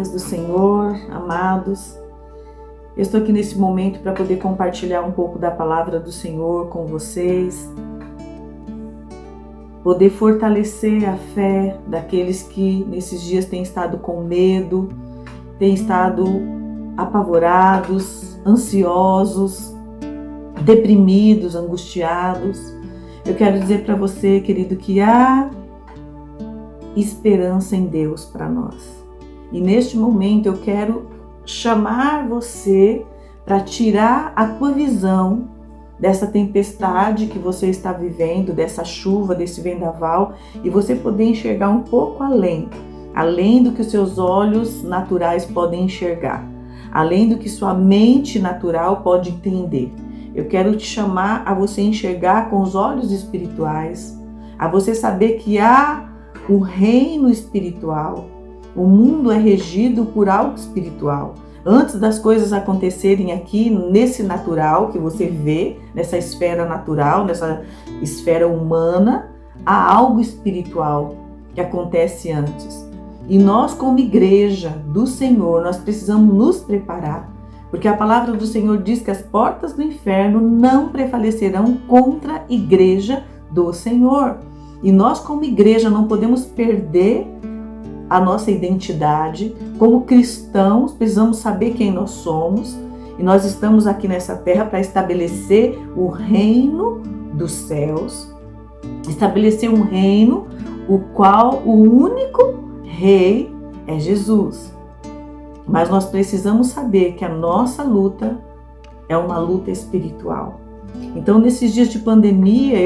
paz do Senhor, amados. Eu estou aqui nesse momento para poder compartilhar um pouco da palavra do Senhor com vocês, poder fortalecer a fé daqueles que nesses dias têm estado com medo, têm estado apavorados, ansiosos, deprimidos, angustiados. Eu quero dizer para você, querido, que há esperança em Deus para nós. E neste momento eu quero chamar você para tirar a tua visão dessa tempestade que você está vivendo, dessa chuva, desse vendaval, e você poder enxergar um pouco além do que os seus olhos naturais podem enxergar, além do que sua mente natural pode entender. Eu quero te chamar a você enxergar com os olhos espirituais, a você saber que há o reino espiritual. O mundo é regido por algo espiritual. Antes das coisas acontecerem aqui, nesse natural que você vê, nessa esfera natural, nessa esfera humana, há algo espiritual que acontece antes. E nós, como igreja do Senhor, nós precisamos nos preparar, porque a palavra do Senhor diz que as portas do inferno não prevalecerão contra a igreja do Senhor. E nós, como igreja, não podemos perder a nossa identidade. Como cristãos, precisamos saber quem nós somos. E nós estamos aqui nessa terra para estabelecer o reino dos céus. Estabelecer um reino, o qual o único rei é Jesus. Mas nós precisamos saber que a nossa luta é uma luta espiritual. Então, nesses dias de pandemia,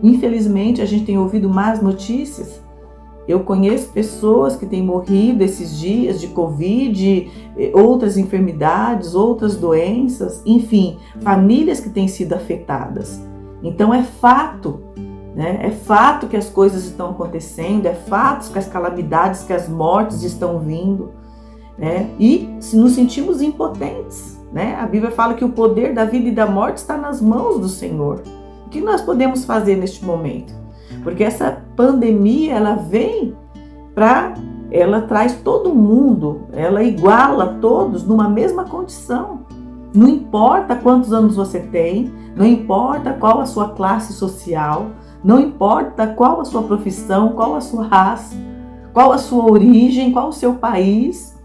infelizmente, a gente tem ouvido más notícias. Eu conheço pessoas que têm morrido esses dias de Covid, outras enfermidades, outras doenças, enfim, famílias que têm sido afetadas. Então é fato, né? É fato que as coisas estão acontecendo, é fato que as calamidades, que as mortes estão vindo, né? E se nos sentimos impotentes, né? A Bíblia fala que o poder da vida e da morte está nas mãos do Senhor. O que nós podemos fazer neste momento? Porque essa pandemia, ela traz todo mundo, ela iguala todos numa mesma condição. Não importa quantos anos você tem, não importa qual a sua classe social, não importa qual a sua profissão, qual a sua raça, qual a sua origem, qual o seu país.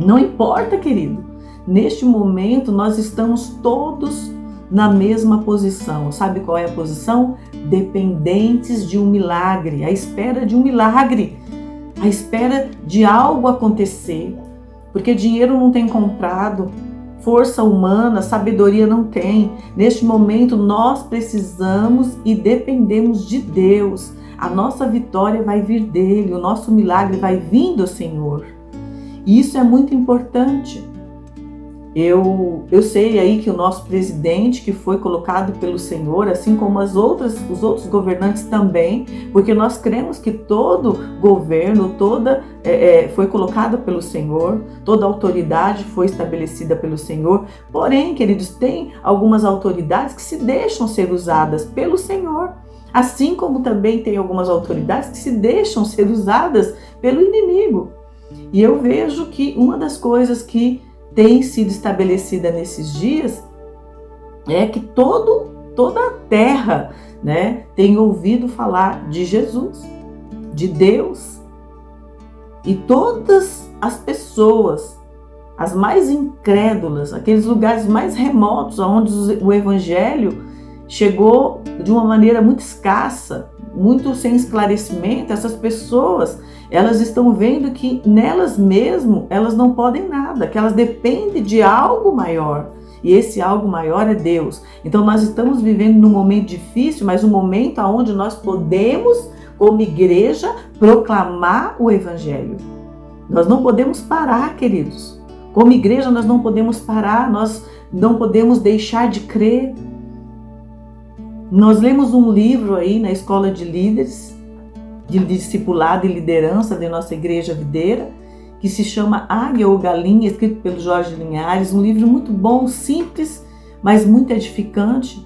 Não importa, querido. Neste momento, nós estamos todos na mesma posição. Sabe qual é a posição? Dependentes de um milagre, à espera de um milagre, à espera de algo acontecer, porque dinheiro não tem comprado, força humana, sabedoria não tem. Neste momento nós precisamos e dependemos de Deus. A nossa vitória vai vir dele, o nosso milagre vai vir do Senhor. E isso é muito importante. Eu sei aí que o nosso presidente, que foi colocado pelo Senhor, assim como os outros governantes também, porque nós cremos que todo governo, foi colocado pelo Senhor, toda autoridade foi estabelecida pelo Senhor. Porém, queridos, tem algumas autoridades que se deixam ser usadas pelo Senhor, assim como também tem algumas autoridades que se deixam ser usadas pelo inimigo. E eu vejo que uma das coisas que tem sido estabelecida nesses dias é que toda a terra, né, tem ouvido falar de Jesus, de Deus, e todas as pessoas, as mais incrédulas, aqueles lugares mais remotos onde o evangelho chegou de uma maneira muito escassa, muito sem esclarecimento, essas pessoas, elas estão vendo que nelas mesmo elas não podem nada, que elas dependem de algo maior. E esse algo maior é Deus. Então nós estamos vivendo num momento difícil, mas um momento onde nós podemos, como igreja, proclamar o Evangelho. Nós não podemos parar, queridos. Como igreja nós não podemos parar, nós não podemos deixar de crer. Nós lemos um livro aí na Escola de Líderes, de discipulado e liderança da nossa igreja videira, que se chama Águia ou Galinha, escrito pelo Jorge Linhares, um livro muito bom, simples, mas muito edificante,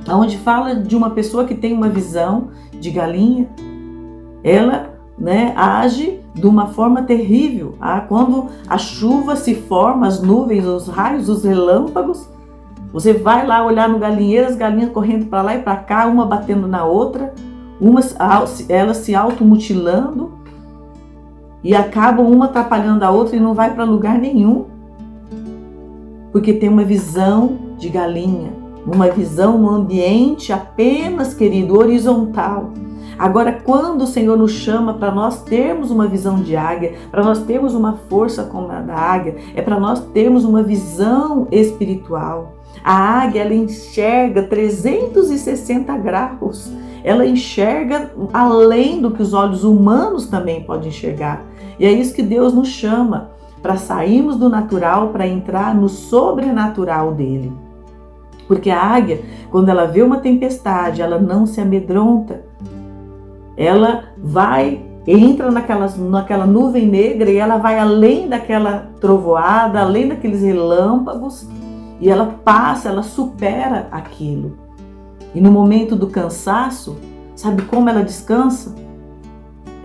onde fala de uma pessoa que tem uma visão de galinha. Ela age de uma forma terrível. Quando a chuva se forma, as nuvens, os raios, os relâmpagos, você vai lá olhar no galinheiro, as galinhas correndo para lá e para cá, uma batendo na outra, elas se automutilando e acabam uma atrapalhando a outra e não vai para lugar nenhum, porque tem uma visão de galinha, uma visão no ambiente apenas, querido, horizontal. Agora, quando o Senhor nos chama para nós termos uma visão de águia, para nós termos uma força como a da águia, é para nós termos uma visão espiritual. A águia, ela enxerga 360 graus. Ela enxerga além do que os olhos humanos também podem enxergar. E é isso que Deus nos chama, para sairmos do natural, para entrar no sobrenatural dele. Porque a águia, quando ela vê uma tempestade, ela não se amedronta. Ela entra naquela nuvem negra e ela vai além daquela trovoada, além daqueles relâmpagos, e ela passa, ela supera aquilo. E no momento do cansaço, sabe como ela descansa?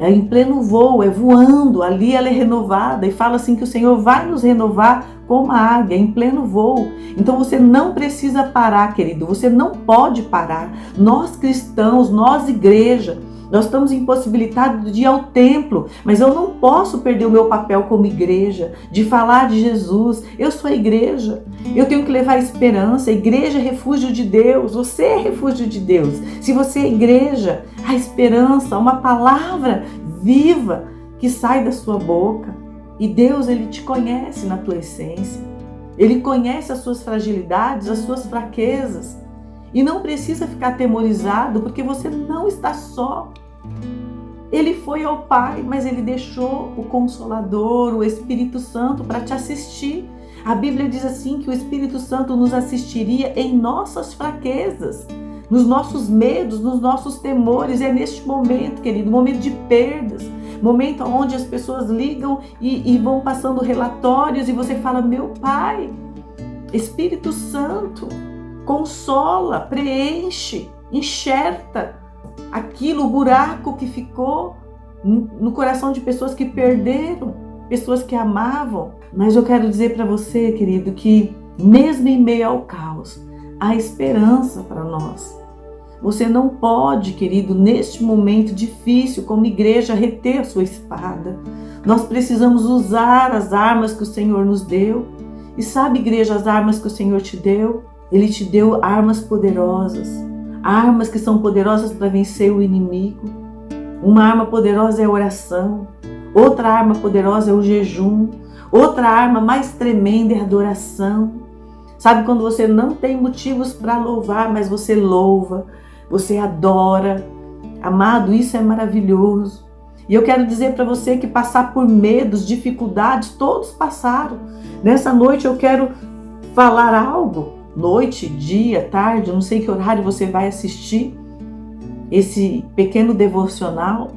É em pleno voo, é voando, ali ela é renovada, e fala assim que o Senhor vai nos renovar como a águia, em pleno voo. Então você não precisa parar, querido, você não pode parar. Nós cristãos, nós igreja, nós estamos impossibilitados de ir ao templo, mas eu não posso perder o meu papel como igreja, de falar de Jesus. Eu sou a igreja, eu tenho que levar esperança. A igreja é refúgio de Deus, você é refúgio de Deus. Se você é igreja, a esperança, uma palavra viva que sai da sua boca. E Deus, Ele te conhece na tua essência. Ele conhece as suas fragilidades, as suas fraquezas. E não precisa ficar atemorizado, porque você não está só. Ele foi ao Pai, mas Ele deixou o Consolador, o Espírito Santo, para te assistir. A Bíblia diz assim que o Espírito Santo nos assistiria em nossas fraquezas, nos nossos medos, nos nossos temores. É neste momento, querido, momento de perdas, momento onde as pessoas ligam e vão passando relatórios e você fala: meu Pai, Espírito Santo, consola, preenche, enxerta aquilo, o buraco que ficou no coração de pessoas que perderam, pessoas que amavam. Mas eu quero dizer para você, querido, que mesmo em meio ao caos, há esperança para nós. Você não pode, querido, neste momento difícil, como igreja, reter a sua espada. Nós precisamos usar as armas que o Senhor nos deu. E sabe, igreja, as armas que o Senhor te deu? Ele te deu armas poderosas, armas que são poderosas para vencer o inimigo. Uma arma poderosa é a oração, outra arma poderosa é o jejum, outra arma mais tremenda é a adoração. Sabe, quando você não tem motivos para louvar, mas você louva, você adora. Amado, isso é maravilhoso. E eu quero dizer para você que passar por medos, dificuldades, todos passaram. Nessa noite eu quero falar algo. Noite, dia, tarde, não sei que horário você vai assistir esse pequeno devocional.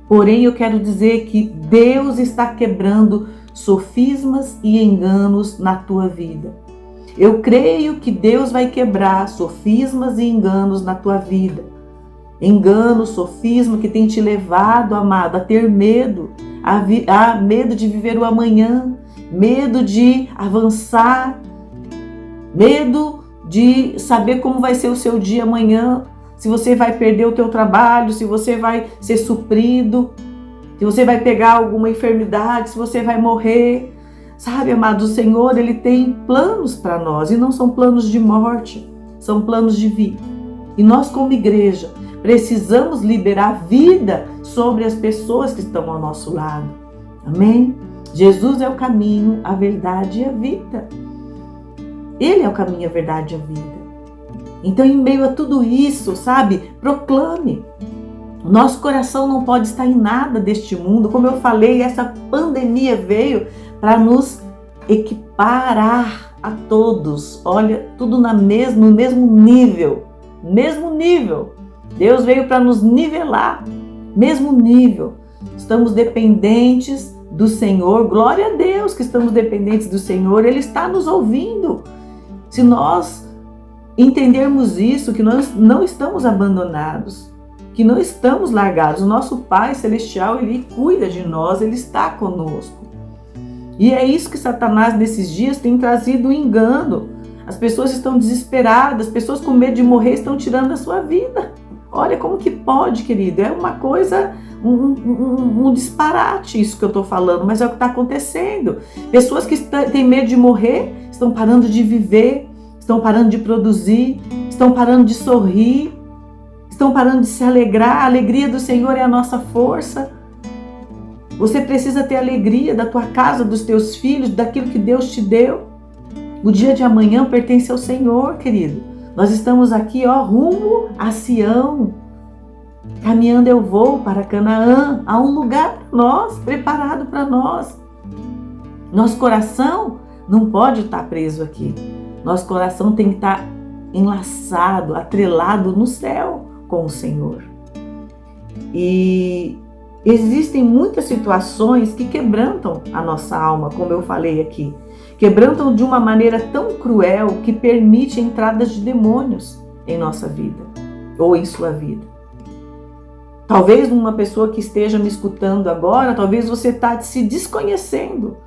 Porém, eu quero dizer que Deus está quebrando sofismas e enganos na tua vida. Eu creio que Deus vai quebrar sofismas e enganos na tua vida. Engano, sofisma que tem te levado, amado, a ter medo, a medo de viver o amanhã, medo de avançar, medo de saber como vai ser o seu dia amanhã, se você vai perder o teu trabalho, se você vai ser suprido, se você vai pegar alguma enfermidade, se você vai morrer. Sabe, amado, o Senhor, Ele tem planos para nós, e não são planos de morte, são planos de vida. E nós, como igreja, precisamos liberar vida sobre as pessoas que estão ao nosso lado. Amém? Jesus é o caminho, a verdade e a vida. Ele é o caminho, a verdade e a vida. Então, em meio a tudo isso, sabe, proclame. O nosso coração não pode estar em nada deste mundo. Como eu falei, essa pandemia veio para nos equiparar a todos. Olha, tudo no mesmo nível. Mesmo nível. Deus veio para nos nivelar. Mesmo nível. Estamos dependentes do Senhor. Glória a Deus que estamos dependentes do Senhor. Ele está nos ouvindo. Se nós entendermos isso, que nós não estamos abandonados, que não estamos largados. O nosso Pai Celestial, Ele cuida de nós, Ele está conosco. E é isso que Satanás nesses dias tem trazido um engano. As pessoas estão desesperadas, as pessoas com medo de morrer estão tirando a sua vida. Olha como que pode, querido, é uma coisa, um disparate isso que eu estou falando, mas é o que está acontecendo. Pessoas que têm medo de morrer estão parando de viver, estão parando de produzir, estão parando de sorrir, estão parando de se alegrar. A alegria do Senhor é a nossa força. Você precisa ter alegria da tua casa, dos teus filhos, daquilo que Deus te deu. O dia de amanhã pertence ao Senhor, querido. Nós estamos aqui, rumo a Sião. Caminhando eu vou para Canaã. Há um lugar para nós, preparado para nós. Nosso coração não pode estar preso aqui. Nosso coração tem que estar enlaçado, atrelado no céu com o Senhor. E existem muitas situações que quebrantam a nossa alma, como eu falei aqui. Quebrantam de uma maneira tão cruel que permite entradas de demônios em nossa vida ou em sua vida. Talvez uma pessoa que esteja me escutando agora, talvez você está se desconhecendo.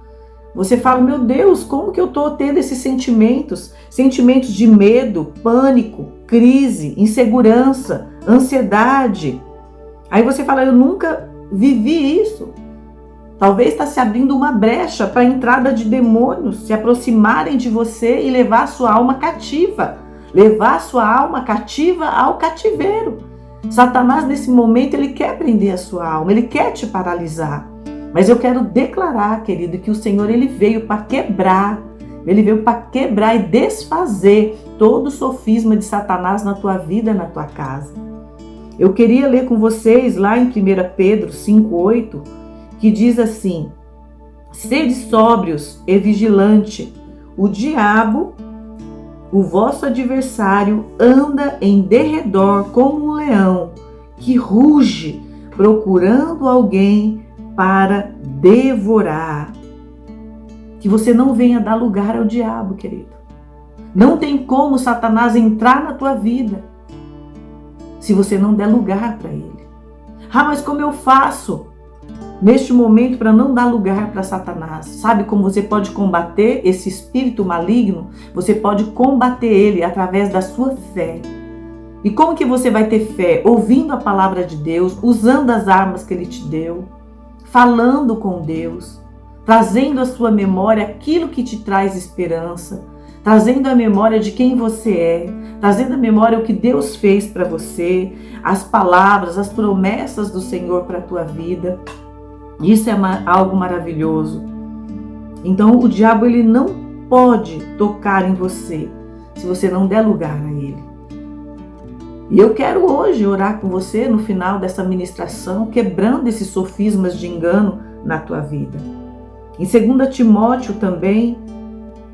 Você fala, meu Deus, como que eu estou tendo esses sentimentos? Sentimentos de medo, pânico, crise, insegurança, ansiedade. Aí você fala, eu nunca vivi isso. Talvez está se abrindo uma brecha para a entrada de demônios se aproximarem de você e levar a sua alma cativa. Levar a sua alma cativa ao cativeiro. Satanás, nesse momento, ele quer prender a sua alma, ele quer te paralisar. Mas eu quero declarar, querido, que o Senhor, ele veio para quebrar. Ele veio para quebrar e desfazer todo o sofisma de Satanás na tua vida, na tua casa. Eu queria ler com vocês lá em 1 Pedro 5,8, que diz assim: sede sóbrios e vigilante, o diabo, o vosso adversário, anda em derredor como um leão, que ruge, procurando alguém para devorar. Que você não venha dar lugar ao diabo, querido. Não tem como Satanás entrar na tua vida se você não der lugar para ele. Mas como eu faço neste momento para não dar lugar para Satanás? Sabe como você pode combater esse espírito maligno? Você pode combater ele através da sua fé. E como que você vai ter fé? Ouvindo a palavra de Deus, usando as armas que ele te deu, falando com Deus, trazendo à sua memória aquilo que te traz esperança, trazendo a memória de quem você é, trazendo a memória o que Deus fez para você, as palavras, as promessas do Senhor para a tua vida. Isso é algo maravilhoso. Então o diabo, ele não pode tocar em você se você não der lugar a ele. E eu quero hoje orar com você no final dessa ministração, quebrando esses sofismas de engano na tua vida. Em 2 Timóteo também,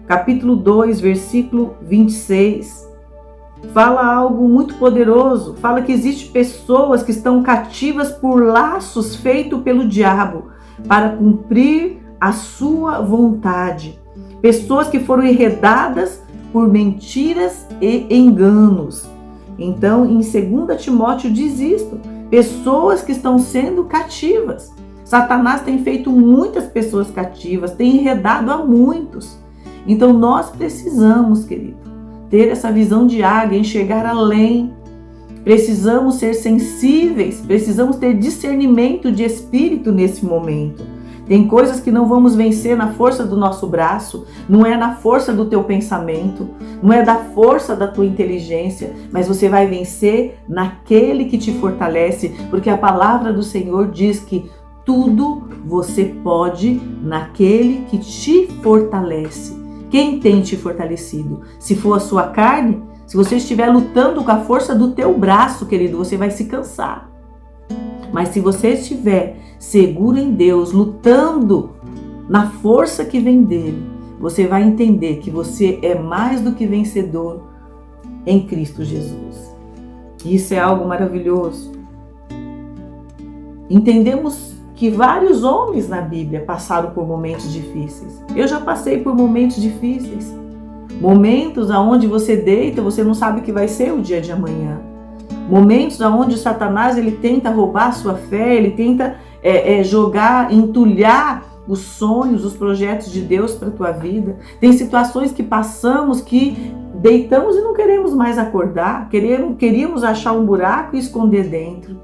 capítulo 2, versículo 26, fala algo muito poderoso. Fala que existem pessoas que estão cativas por laços feitos pelo diabo para cumprir a sua vontade. Pessoas que foram enredadas por mentiras e enganos. Então, em 2 Timóteo diz isto: pessoas que estão sendo cativas. Satanás tem feito muitas pessoas cativas, tem enredado a muitos. Então, nós precisamos, querido, ter essa visão de águia, enxergar além. Precisamos ser sensíveis, precisamos ter discernimento de espírito nesse momento. Tem coisas que não vamos vencer na força do nosso braço, não é na força do teu pensamento, não é da força da tua inteligência, mas você vai vencer naquele que te fortalece, porque a palavra do Senhor diz que tudo você pode naquele que te fortalece. Quem tem te fortalecido? Se for a sua carne, se você estiver lutando com a força do teu braço, querido, você vai se cansar. Mas se você estiver seguro em Deus, lutando na força que vem dele, você vai entender que você é mais do que vencedor em Cristo Jesus. Isso é algo maravilhoso. Entendemos que vários homens na Bíblia passaram por momentos difíceis. Eu já passei por momentos difíceis. Momentos onde você deita, você não sabe o que vai ser o dia de amanhã. Momentos onde Satanás ele tenta roubar a sua fé, ele tenta jogar, entulhar os sonhos, os projetos de Deus para a tua vida. Tem situações que passamos que deitamos e não queremos mais acordar, queríamos achar um buraco e esconder dentro.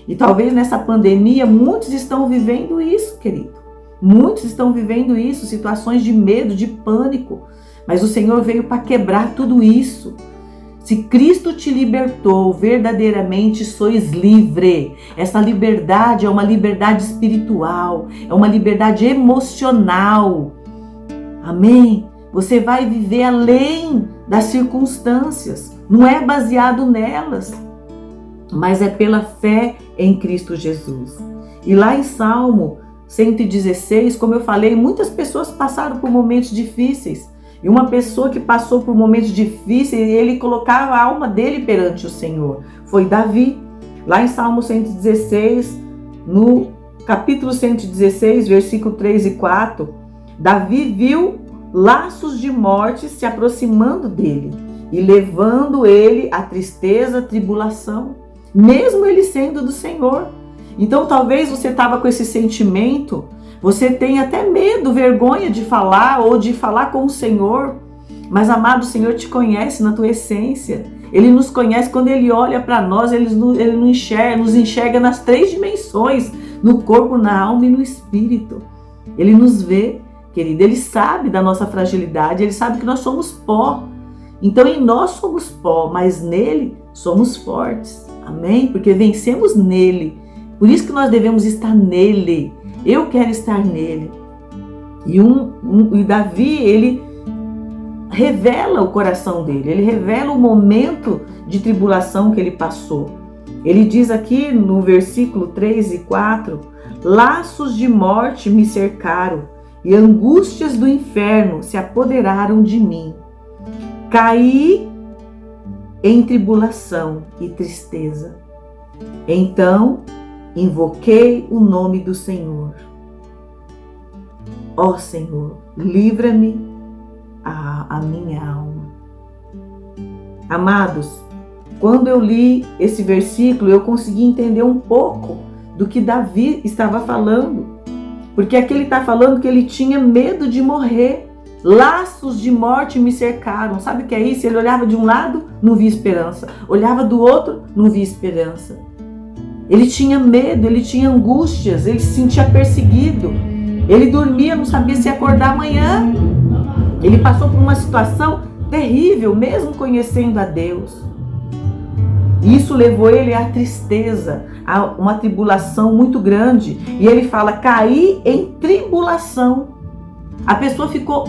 E talvez nessa pandemia muitos estão vivendo isso, querido. Muitos estão vivendo isso, situações de medo, de pânico. Mas o Senhor veio para quebrar tudo isso. Se Cristo te libertou, verdadeiramente sois livre. Essa liberdade é uma liberdade espiritual, é uma liberdade emocional. Amém? Você vai viver além das circunstâncias. Não é baseado nelas, mas é pela fé em Cristo Jesus. E lá em Salmo 116, como eu falei, muitas pessoas passaram por momentos difíceis. E uma pessoa que passou por momentos difíceis, ele colocava a alma dele perante o Senhor. Foi Davi. Lá em Salmo 116, no capítulo 116, versículo 3 e 4, Davi viu laços de morte se aproximando dele e levando ele à tristeza, à tribulação, mesmo ele sendo do Senhor. Então talvez você estava com esse sentimento, você tem até medo, vergonha de falar ou de falar com o Senhor, mas amado, o Senhor te conhece na tua essência. Ele nos conhece quando Ele olha para nós, Ele nos enxerga nas 3 dimensões, no corpo, na alma e no espírito. Ele nos vê, querido, Ele sabe da nossa fragilidade, Ele sabe que nós somos pó. Então em nós somos pó, mas nele somos fortes. Amém? Porque vencemos nele. Por isso que nós devemos estar nele. Eu quero estar nele. E Davi, ele revela o coração dele. Ele revela o momento de tribulação que ele passou. Ele diz aqui no versículo 3 e 4, laços de morte me cercaram e angústias do inferno se apoderaram de mim. Caí em tribulação e tristeza. Então invoquei o nome do Senhor. Ó Senhor, livra-me a minha alma. Amados, quando eu li esse versículo, eu consegui entender um pouco do que Davi estava falando. Porque aqui ele está falando que ele tinha medo de morrer. Laços de morte me cercaram. Sabe o que é isso? Ele olhava de um lado, não via esperança. Olhava do outro, não via esperança. Ele tinha medo, ele tinha angústias, ele se sentia perseguido. Ele dormia, não sabia se ia acordar amanhã. Ele passou por uma situação terrível, mesmo conhecendo a Deus. Isso levou ele à tristeza, a uma tribulação muito grande. E ele fala, caí em tribulação. A pessoa ficou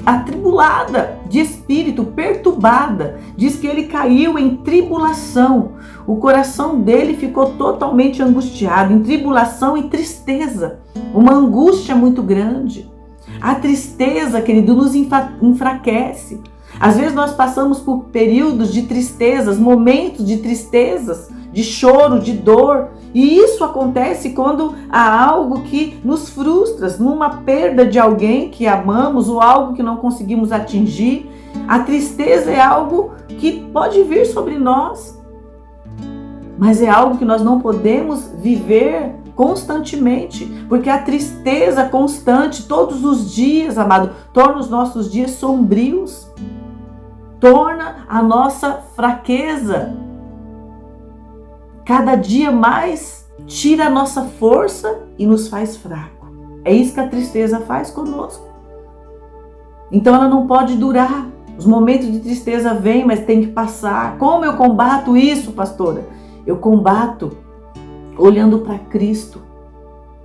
atribulada de espírito, perturbada. Diz que ele caiu em tribulação. O coração dele ficou totalmente angustiado, em tribulação e tristeza. Uma angústia muito grande. A tristeza, querido, nos enfraquece. Às vezes nós passamos por períodos de tristezas, momentos de tristezas, de choro, de dor. E isso acontece quando há algo que nos frustra, numa perda de alguém que amamos ou algo que não conseguimos atingir. A tristeza é algo que pode vir sobre nós, mas é algo que nós não podemos viver constantemente, porque a tristeza constante, todos os dias, amado, torna os nossos dias sombrios, torna a nossa fraqueza cada dia mais, tira a nossa força e nos faz fraco. É isso que a tristeza faz conosco. Então ela não pode durar. Os momentos de tristeza vêm, mas tem que passar. Como eu combato isso, pastora? Eu combato olhando para Cristo,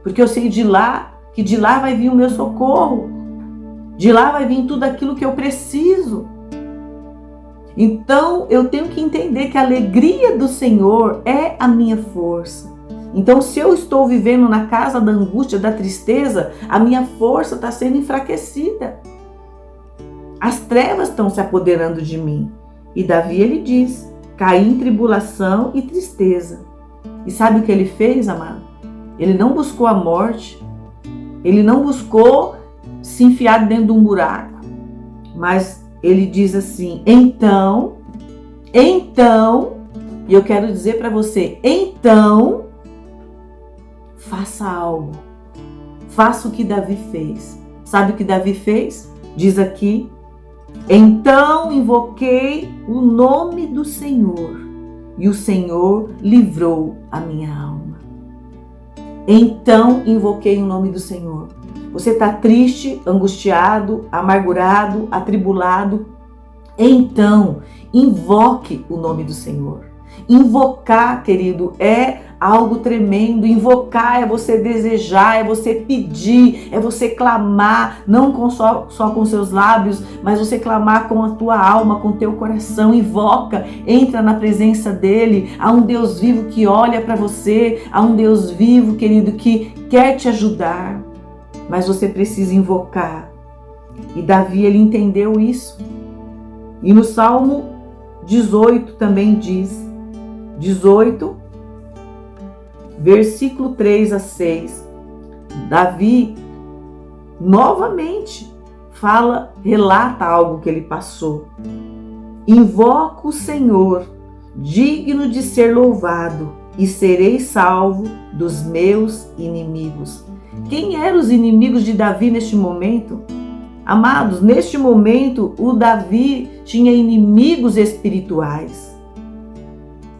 porque eu sei que de lá vai vir o meu socorro, de lá vai vir tudo aquilo que eu preciso. Então eu tenho que entender que a alegria do Senhor é a minha força. Então se eu estou vivendo na casa da angústia, da tristeza, a minha força está sendo enfraquecida. As trevas estão se apoderando de mim. E Davi, ele diz, caí em tribulação e tristeza. E sabe o que ele fez, amado? Ele não buscou a morte, ele não buscou se enfiar dentro de um buraco, mas ele diz assim, então, E eu quero dizer para você, então, faça algo. Faça o que Davi fez. Sabe o que Davi fez? Diz aqui: então invoquei o nome do Senhor, e o Senhor livrou a minha alma. Então invoquei o nome do Senhor. Você está triste, angustiado, amargurado, atribulado? Então invoque o nome do Senhor. Invocar, querido, é algo tremendo. Invocar é você desejar, é você pedir, é você clamar, não só com seus lábios, mas você clamar com a tua alma, com o teu coração. Invoca, entra na presença dele. Há um Deus vivo que olha para você, há um Deus vivo, querido, que quer te ajudar, mas você precisa invocar. E Davi, ele entendeu isso. E no Salmo 18 também diz, 18, versículo 3 a 6, Davi novamente relata algo que ele passou. Invoco o Senhor, digno de ser louvado, e serei salvo dos meus inimigos. Quem eram os inimigos de Davi neste momento? Amados, neste momento o Davi tinha inimigos espirituais.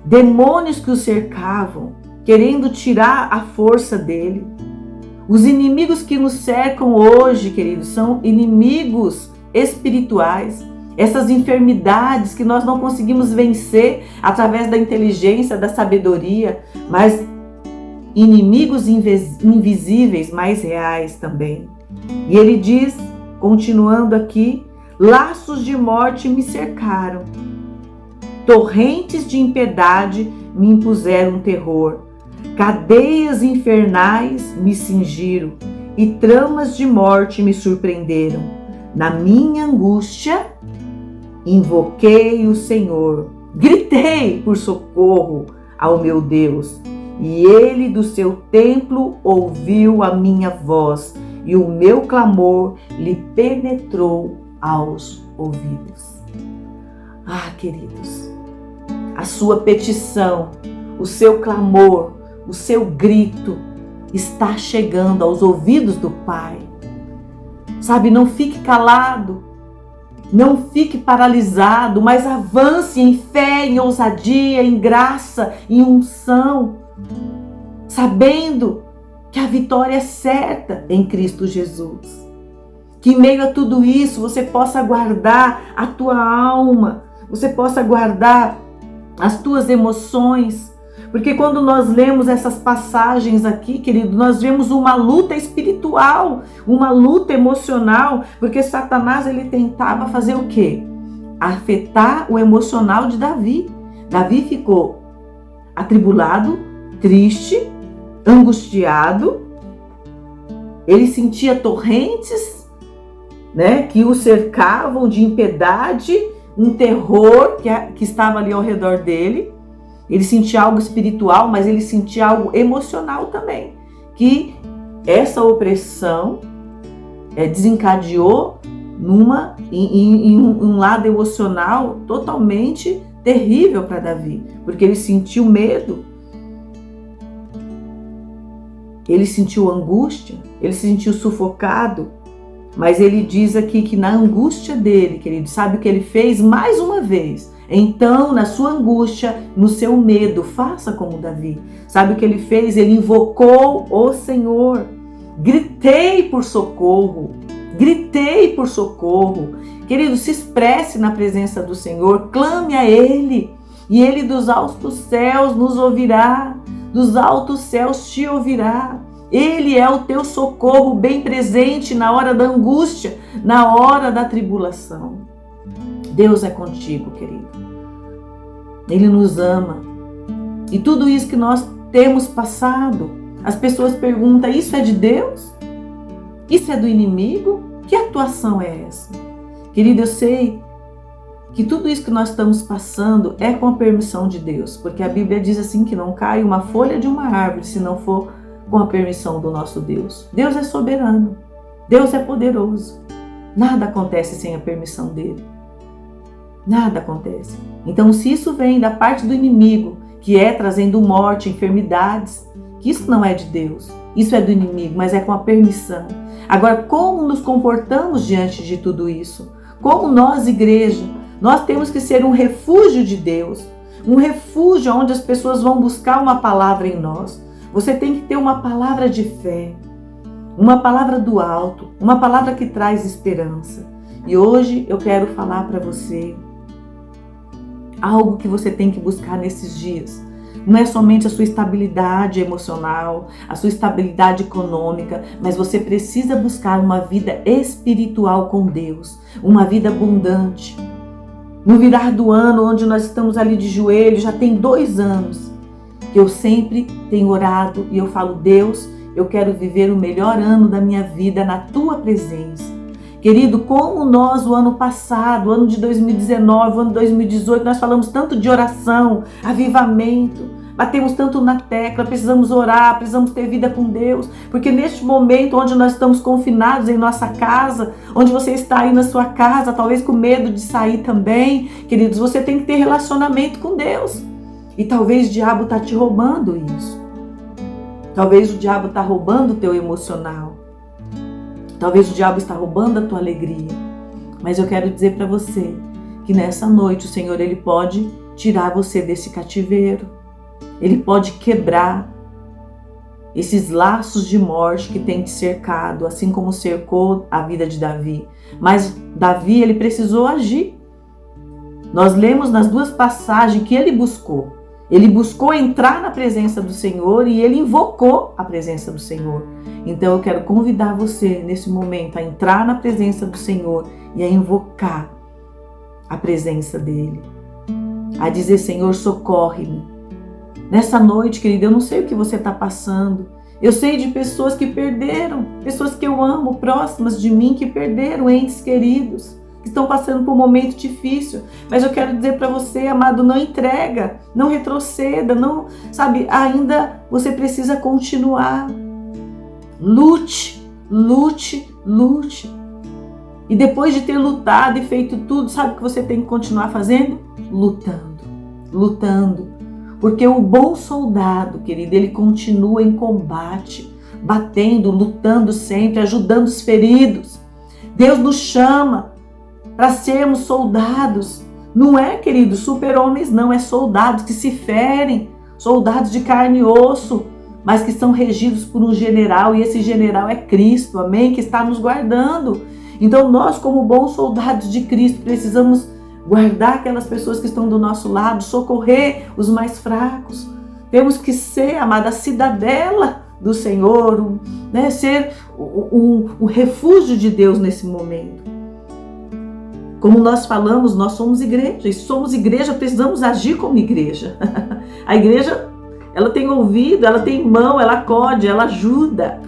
Demônios que o cercavam, querendo tirar a força dele. Os inimigos que nos cercam hoje, queridos, são inimigos espirituais. Essas enfermidades que nós não conseguimos vencer através da inteligência, da sabedoria, mas inimigos invisíveis, mais reais também. E ele diz, continuando aqui: laços de morte me cercaram, torrentes de impiedade me impuseram terror, cadeias infernais me cingiram e tramas de morte me surpreenderam. Na minha angústia, invoquei o Senhor, gritei por socorro ao meu Deus, e ele do seu templo ouviu a minha voz, e o meu clamor lhe penetrou aos ouvidos. Ah, queridos, a sua petição, o seu clamor, o seu grito está chegando aos ouvidos do Pai. Sabe, não fique calado, não fique paralisado, mas avance em fé, em ousadia, em graça, em unção, sabendo que a vitória é certa em Cristo Jesus. Que em meio a tudo isso você possa guardar a tua alma, você possa guardar as tuas emoções, porque quando nós lemos essas passagens aqui, querido, nós vemos uma luta espiritual, uma luta emocional, porque Satanás, ele tentava fazer o quê? Afetar o emocional de Davi. Davi ficou atribulado, triste, angustiado, ele sentia torrentes, que o cercavam de impiedade, um terror que estava ali ao redor dele. Ele sentia algo espiritual, mas ele sentia algo emocional também, que essa opressão desencadeou em um lado emocional totalmente terrível para Davi, porque ele sentiu medo, ele sentiu angústia, ele se sentiu sufocado. Mas ele diz aqui que na angústia dele, querido, sabe o que ele fez mais uma vez? Então, na sua angústia, no seu medo, faça como Davi. Sabe o que ele fez? Ele invocou o Senhor. Gritei por socorro. Gritei por socorro. Querido, se expresse na presença do Senhor, clame a Ele. E Ele dos altos céus nos ouvirá. Dos altos céus te ouvirá. Ele é o teu socorro bem presente na hora da angústia, na hora da tribulação. Deus é contigo, querido. Ele nos ama. E tudo isso que nós temos passado, as pessoas perguntam, isso é de Deus? Isso é do inimigo? Que atuação é essa? Querido, eu sei que tudo isso que nós estamos passando é com a permissão de Deus, porque a Bíblia diz assim que não cai uma folha de uma árvore se não for com a permissão do nosso Deus. Deus é soberano, Deus é poderoso. Nada acontece sem a permissão dele. Nada acontece. Então, se isso vem da parte do inimigo, que é trazendo morte, enfermidades, que isso não é de Deus, isso é do inimigo, mas é com a permissão. Agora, como nos comportamos diante de tudo isso? Como nós, igreja, nós temos que ser um refúgio de Deus, um refúgio onde as pessoas vão buscar uma palavra em nós. Você tem que ter uma palavra de fé, uma palavra do alto, uma palavra que traz esperança. E hoje eu quero falar para você algo que você tem que buscar nesses dias. Não é somente a sua estabilidade emocional, a sua estabilidade econômica, mas você precisa buscar uma vida espiritual com Deus, uma vida abundante. No virar do ano, onde nós estamos ali de joelhos, já tem 2 anos, que eu sempre tenho orado e eu falo: Deus, eu quero viver o melhor ano da minha vida na Tua presença. Querido, como nós, o ano passado, o ano de 2019, o ano de 2018, nós falamos tanto de oração, avivamento, batemos tanto na tecla, precisamos orar, precisamos ter vida com Deus, porque neste momento onde nós estamos confinados em nossa casa, onde você está aí na sua casa, talvez com medo de sair também, queridos, você tem que ter relacionamento com Deus. E talvez o diabo está te roubando isso. Talvez o diabo está roubando o teu emocional. Talvez o diabo está roubando a tua alegria. Mas eu quero dizer para você que nessa noite o Senhor, Ele pode tirar você desse cativeiro. Ele pode quebrar esses laços de morte que tem te cercado, assim como cercou a vida de Davi. Mas Davi, ele precisou agir. Nós lemos nas 2 passagens que ele buscou. Ele buscou entrar na presença do Senhor e ele invocou a presença do Senhor. Então eu quero convidar você nesse momento a entrar na presença do Senhor e a invocar a presença dEle. A dizer: Senhor, socorre-me. Nessa noite, querida, eu não sei o que você está passando. Eu sei de pessoas que perderam, pessoas que eu amo, próximas de mim, que perderam entes queridos, que estão passando por um momento difícil. Mas eu quero dizer para você, amado, não entrega, não retroceda, não, sabe, ainda você precisa continuar. Lute, lute, lute. E depois de ter lutado e feito tudo, sabe o que você tem que continuar fazendo? Lutando, lutando. Porque o bom soldado, querido, ele continua em combate, batendo, lutando sempre, ajudando os feridos. Deus nos chama para sermos soldados. Não é, querido, super-homens, não, é soldados que se ferem, soldados de carne e osso, mas que são regidos por um general, e esse general é Cristo, amém? Que está nos guardando. Então nós, como bons soldados de Cristo, precisamos guardar aquelas pessoas que estão do nosso lado, socorrer os mais fracos. Temos que ser, amada, a cidadela do Senhor, né? Ser o refúgio de Deus nesse momento. Como nós falamos, nós somos igreja, e somos igreja, precisamos agir como igreja. A igreja, ela tem ouvido, ela tem mão, ela acode, ela ajuda.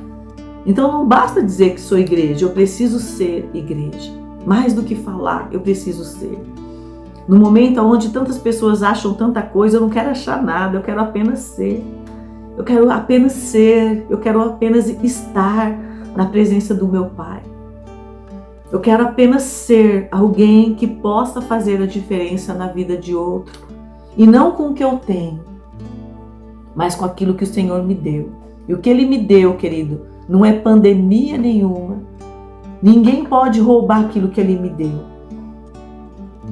Então não basta dizer que sou igreja, eu preciso ser igreja. Mais do que falar, eu preciso ser. No momento onde tantas pessoas acham tanta coisa, eu não quero achar nada, eu quero apenas ser. Eu quero apenas ser, eu quero apenas estar na presença do meu Pai. Eu quero apenas ser alguém que possa fazer a diferença na vida de outro. E não com o que eu tenho, mas com aquilo que o Senhor me deu. E o que Ele me deu, querido, não é pandemia nenhuma. Ninguém pode roubar aquilo que Ele me deu.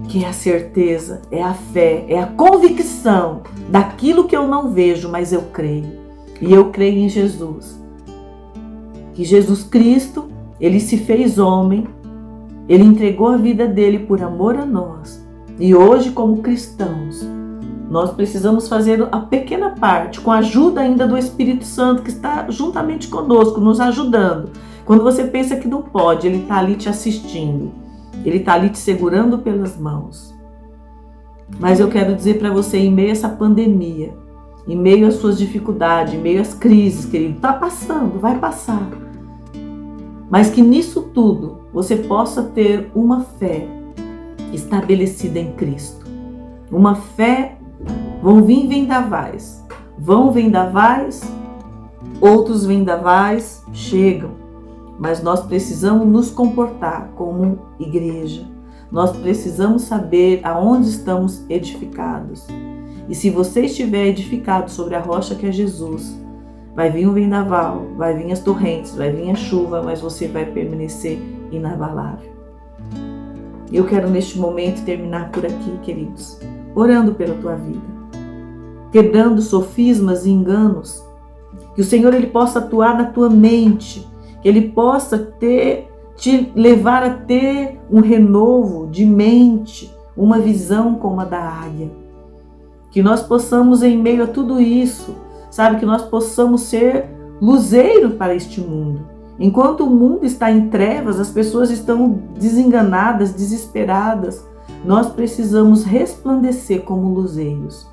Que é a certeza, é a fé, é a convicção daquilo que eu não vejo, mas eu creio. E eu creio em Jesus. Que Jesus Cristo, Ele se fez homem, Ele entregou a vida dele por amor a nós. E hoje, como cristãos, nós precisamos fazer a pequena parte, com a ajuda ainda do Espírito Santo, que está juntamente conosco, nos ajudando. Quando você pensa que não pode, Ele está ali te assistindo. Ele está ali te segurando pelas mãos. Mas eu quero dizer para você, em meio a essa pandemia, em meio às suas dificuldades, em meio às crises, querido, está passando, vai passar. Mas que nisso tudo você possa ter uma fé estabelecida em Cristo. Uma fé, vão vir vendavais, outros vendavais chegam. Mas nós precisamos nos comportar como igreja. Nós precisamos saber aonde estamos edificados. E se você estiver edificado sobre a rocha que é Jesus, vai vir um vendaval, vai vir as torrentes, vai vir a chuva, mas você vai permanecer inabalável. Eu quero neste momento terminar por aqui, queridos, orando pela tua vida, quebrando sofismas e enganos, que o Senhor ele possa atuar na tua mente, que Ele possa te levar a ter um renovo de mente, uma visão como a da águia. Que nós possamos, em meio a tudo isso, que nós possamos ser luzeiro para este mundo. Enquanto o mundo está em trevas, as pessoas estão desenganadas, desesperadas. Nós precisamos resplandecer como luzeiros.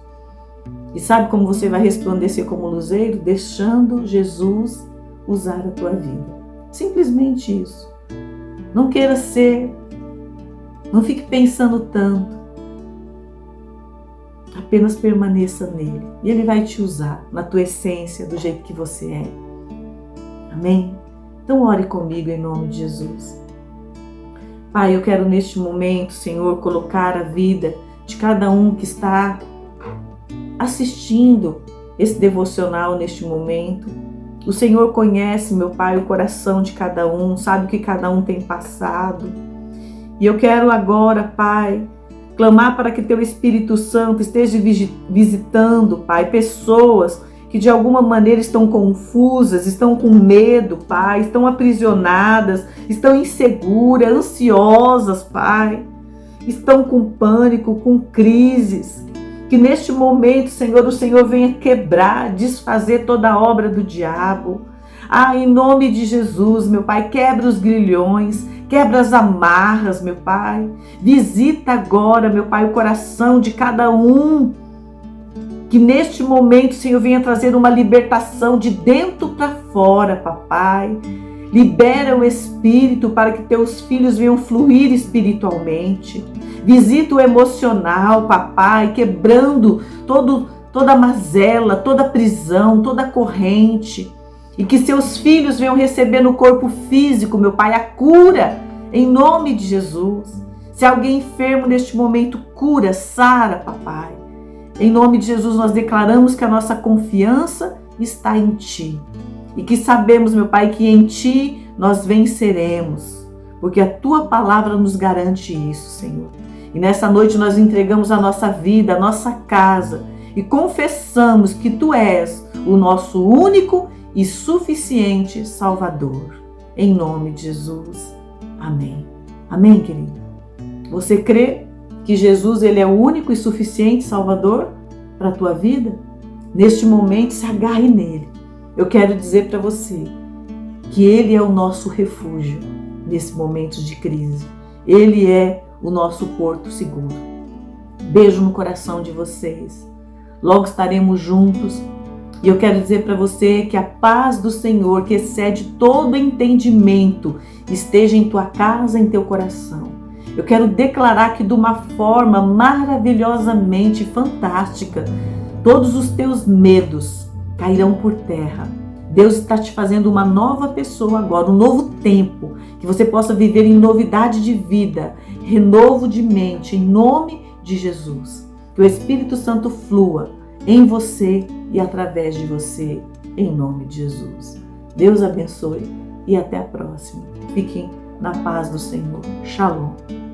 E sabe como você vai resplandecer como luzeiro? Deixando Jesus usar a tua vida. Simplesmente isso. Não queira ser, não fique pensando tanto. Apenas permaneça nele e ele vai te usar na tua essência, do jeito que você é. Amém? Então ore comigo em nome de Jesus. Pai, eu quero neste momento, Senhor, colocar a vida de cada um que está assistindo esse devocional neste momento. O Senhor conhece, meu Pai, o coração de cada um, sabe o que cada um tem passado. E eu quero agora, Pai, clamar para que Teu Espírito Santo esteja visitando, Pai, pessoas que de alguma maneira estão confusas, estão com medo, Pai, estão aprisionadas, estão inseguras, ansiosas, Pai, estão com pânico, com crises. Que neste momento, Senhor, o Senhor venha quebrar, desfazer toda a obra do diabo. Em nome de Jesus, meu Pai, quebra os grilhões, quebra as amarras, meu Pai. Visita agora, meu Pai, o coração de cada um. Que neste momento, Senhor, venha trazer uma libertação de dentro para fora, Papai. Libera o Espírito para que teus filhos venham fluir espiritualmente. Visita o emocional, Papai, quebrando toda mazela, toda prisão, toda corrente. E que seus filhos venham receber no corpo físico, meu Pai, a cura, em nome de Jesus. Se alguém enfermo neste momento, cura, sara, Papai. Em nome de Jesus, nós declaramos que a nossa confiança está em Ti. E que sabemos, meu Pai, que em Ti nós venceremos. Porque a Tua palavra nos garante isso, Senhor. E nessa noite nós entregamos a nossa vida, a nossa casa. E confessamos que Tu és o nosso único e suficiente Salvador. Em nome de Jesus. Amém. Amém, querido? Você crê que Jesus ele é o único e suficiente Salvador para a tua vida? Neste momento, se agarre nele. Eu quero dizer para você que Ele é o nosso refúgio nesse momento de crise. Ele é o nosso porto seguro. Beijo no coração de vocês. Logo estaremos juntos. E eu quero dizer para você que a paz do Senhor, que excede todo entendimento, esteja em tua casa, em teu coração. Eu quero declarar que de uma forma maravilhosamente fantástica, todos os teus medos cairão por terra. Deus está te fazendo uma nova pessoa agora, um novo tempo, que você possa viver em novidade de vida, renovo de mente, em nome de Jesus. Que o Espírito Santo flua em você e através de você, em nome de Jesus. Deus abençoe e até a próxima. Fiquem na paz do Senhor. Shalom.